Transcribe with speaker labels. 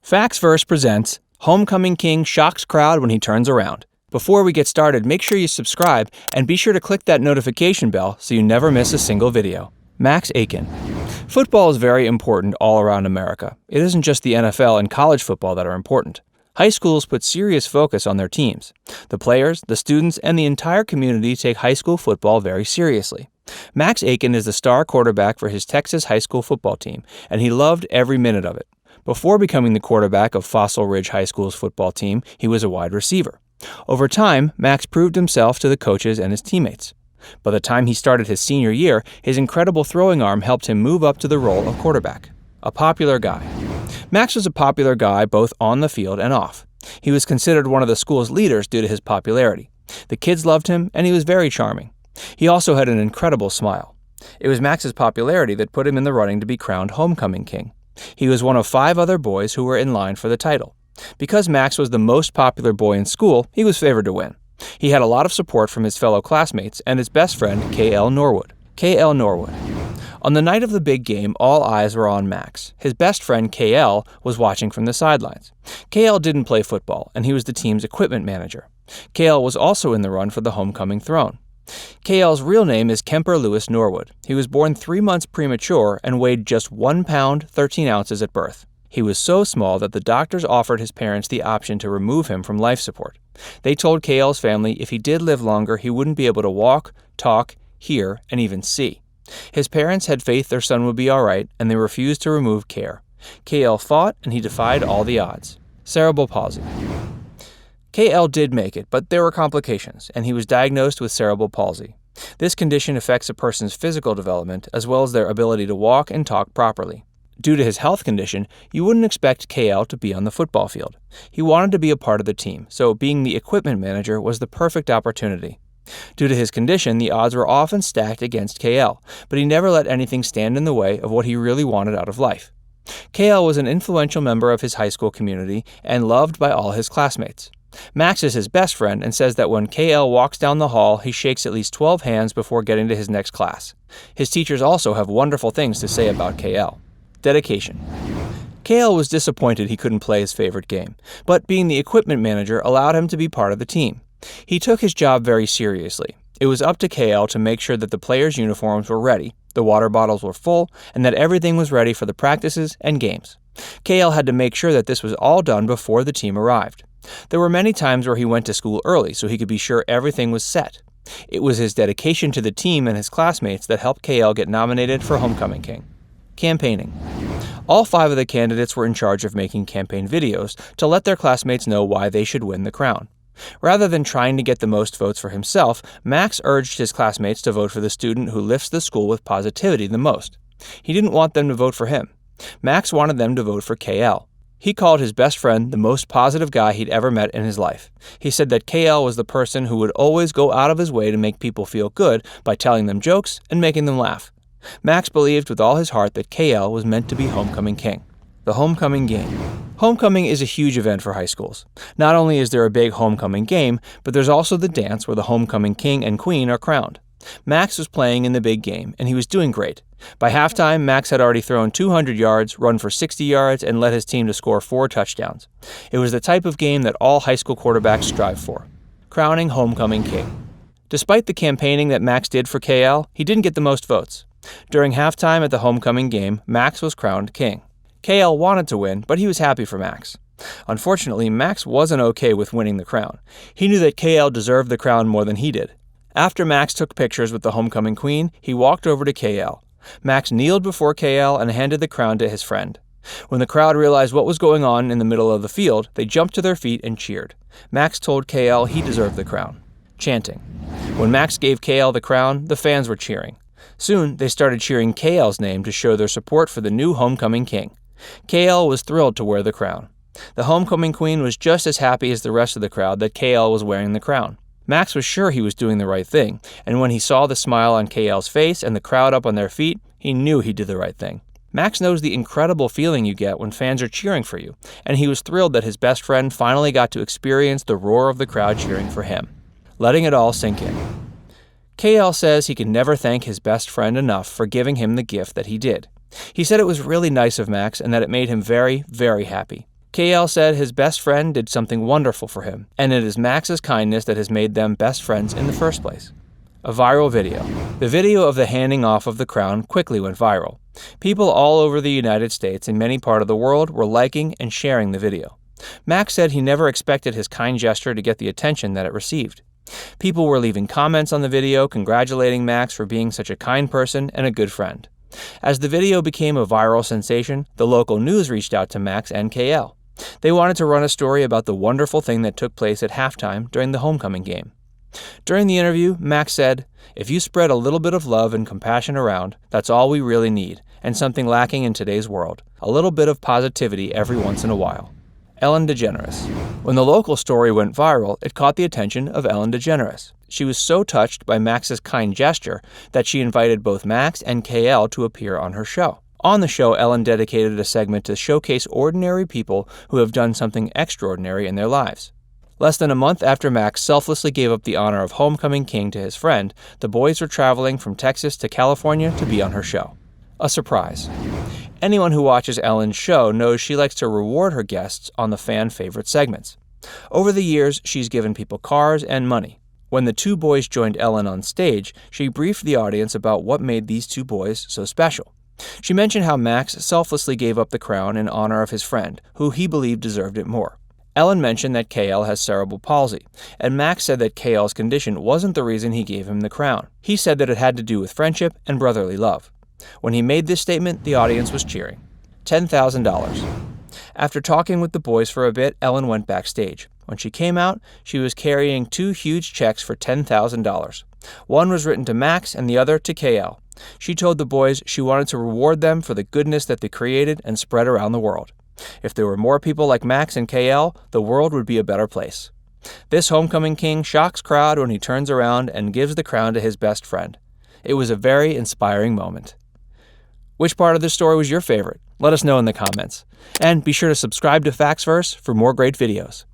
Speaker 1: Facts Verse presents Homecoming King shocks crowd when he turns around. Before we get started, make sure you subscribe and be sure to click that notification bell so you never miss a single video. Max Aiken. Football is very important all around America. It isn't just the NFL and college football that are important. High schools put serious focus on their teams. The players, the students, and the entire community take high school football very seriously. Max Aiken is the star quarterback for his Texas high school football team, and he loved every minute of it. Before becoming the quarterback of Fossil Ridge High School's football team, he was a wide receiver. Over time, Max proved himself to the coaches and his teammates. By the time he started his senior year, his incredible throwing arm helped him move up to the role of quarterback. A popular guy. Max was a popular guy both on the field and off. He was considered one of the school's leaders due to his popularity. The kids loved him, and he was very charming. He also had an incredible smile. It was Max's popularity that put him in the running to be crowned Homecoming King. He was one of 5 other boys who were in line for the title. Because Max was the most popular boy in school, he was favored to win. He had a lot of support from his fellow classmates and his best friend, KL Norwood. KL Norwood. On the night of the big game, all eyes were on Max. His best friend, KL, was watching from the sidelines. KL didn't play football, and he was the team's equipment manager. KL was also in the run for the homecoming throne. KL's real name is Kemper Lewis Norwood. He was born 3 months premature and weighed just 1 pound, 13 ounces at birth. He was so small that the doctors offered his parents the option to remove him from life support. They told KL's family if he did live longer, he wouldn't be able to walk, talk, hear, and even see. His parents had faith their son would be all right, and they refused to remove care. KL fought, and he defied all the odds. Cerebral palsy. KL did make it, but there were complications, and he was diagnosed with cerebral palsy. This condition affects a person's physical development as well as their ability to walk and talk properly. Due to his health condition, you wouldn't expect KL to be on the football field. He wanted to be a part of the team, so being the equipment manager was the perfect opportunity. Due to his condition, the odds were often stacked against KL, but he never let anything stand in the way of what he really wanted out of life. KL was an influential member of his high school community and loved by all his classmates. Max is his best friend and says that when KL walks down the hall, he shakes at least 12 hands before getting to his next class. His teachers also have wonderful things to say about KL. Dedication. KL was disappointed he couldn't play his favorite game, but being the equipment manager allowed him to be part of the team. He took his job very seriously. It was up to KL to make sure that the players' uniforms were ready, the water bottles were full, and that everything was ready for the practices and games. KL had to make sure that this was all done before the team arrived. There were many times where he went to school early so he could be sure everything was set. It was his dedication to the team and his classmates that helped KL get nominated for Homecoming King. Campaigning. All 5 of the candidates were in charge of making campaign videos to let their classmates know why they should win the crown. Rather than trying to get the most votes for himself, Max urged his classmates to vote for the student who lifts the school with positivity the most. He didn't want them to vote for him. Max wanted them to vote for KL. He called his best friend the most positive guy he'd ever met in his life. He said that KL was the person who would always go out of his way to make people feel good by telling them jokes and making them laugh. Max believed with all his heart that KL was meant to be Homecoming King. The Homecoming Game. Homecoming is a huge event for high schools. Not only is there a big homecoming game, but there's also the dance where the Homecoming King and Queen are crowned. Max was playing in the big game, and he was doing great. By halftime, Max had already thrown 200 yards, run for 60 yards, and led his team to score 4 touchdowns. It was the type of game that all high school quarterbacks strive for. Crowning Homecoming King. Despite the campaigning that Max did for KL, he didn't get the most votes. During halftime at the homecoming game, Max was crowned king. KL wanted to win, but he was happy for Max. Unfortunately, Max wasn't okay with winning the crown. He knew that KL deserved the crown more than he did. After Max took pictures with the homecoming queen, he walked over to KL. Max kneeled before KL and handed the crown to his friend. When the crowd realized what was going on in the middle of the field, they jumped to their feet and cheered. Max told KL he deserved the crown. Chanting. When Max gave KL the crown, the fans were cheering. Soon, they started cheering KL's name to show their support for the new homecoming king. KL was thrilled to wear the crown. The homecoming queen was just as happy as the rest of the crowd that KL was wearing the crown. Max was sure he was doing the right thing, and when he saw the smile on KL's face and the crowd up on their feet, he knew he did the right thing. Max knows the incredible feeling you get when fans are cheering for you, and he was thrilled that his best friend finally got to experience the roar of the crowd cheering for him. Letting it all sink in. KL says he can never thank his best friend enough for giving him the gift that he did. He said it was really nice of Max and that it made him very, very happy. KL said his best friend did something wonderful for him, and it is Max's kindness that has made them best friends in the first place. A viral video. The video of the handing off of the crown quickly went viral. People all over the United States and many parts of the world were liking and sharing the video. Max said he never expected his kind gesture to get the attention that it received. People were leaving comments on the video congratulating Max for being such a kind person and a good friend. As the video became a viral sensation, the local news reached out to Max and KL. They wanted to run a story about the wonderful thing that took place at halftime during the homecoming game. During the interview, Max said, "If you spread a little bit of love and compassion around, that's all we really need, and something lacking in today's world. A little bit of positivity every once in a while." Ellen DeGeneres. When the local story went viral, it caught the attention of Ellen DeGeneres. She was so touched by Max's kind gesture that she invited both Max and KL to appear on her show. On the show, Ellen dedicated a segment to showcase ordinary people who have done something extraordinary in their lives. Less than a month after Max selflessly gave up the honor of homecoming king to his friend, the boys were traveling from Texas to California to be on her show. A surprise. Anyone who watches Ellen's show knows she likes to reward her guests on the fan-favorite segments. Over the years, she's given people cars and money. When the two boys joined Ellen on stage, she briefed the audience about what made these two boys so special. She mentioned how Max selflessly gave up the crown in honor of his friend, who he believed deserved it more. Ellen mentioned that KL has cerebral palsy, and Max said that KL's condition wasn't the reason he gave him the crown. He said that it had to do with friendship and brotherly love. When he made this statement, the audience was cheering. $10,000. After talking with the boys for a bit, Ellen went backstage. When she came out, she was carrying two huge checks for $10,000. One was written to Max and the other to KL. She told the boys she wanted to reward them for the goodness that they created and spread around the world. If there were more people like Max and KL, the world would be a better place. This homecoming king shocks crowd when he turns around and gives the crown to his best friend. It was a very inspiring moment. Which part of this story was your favorite? Let us know in the comments. And be sure to subscribe to Factsverse for more great videos.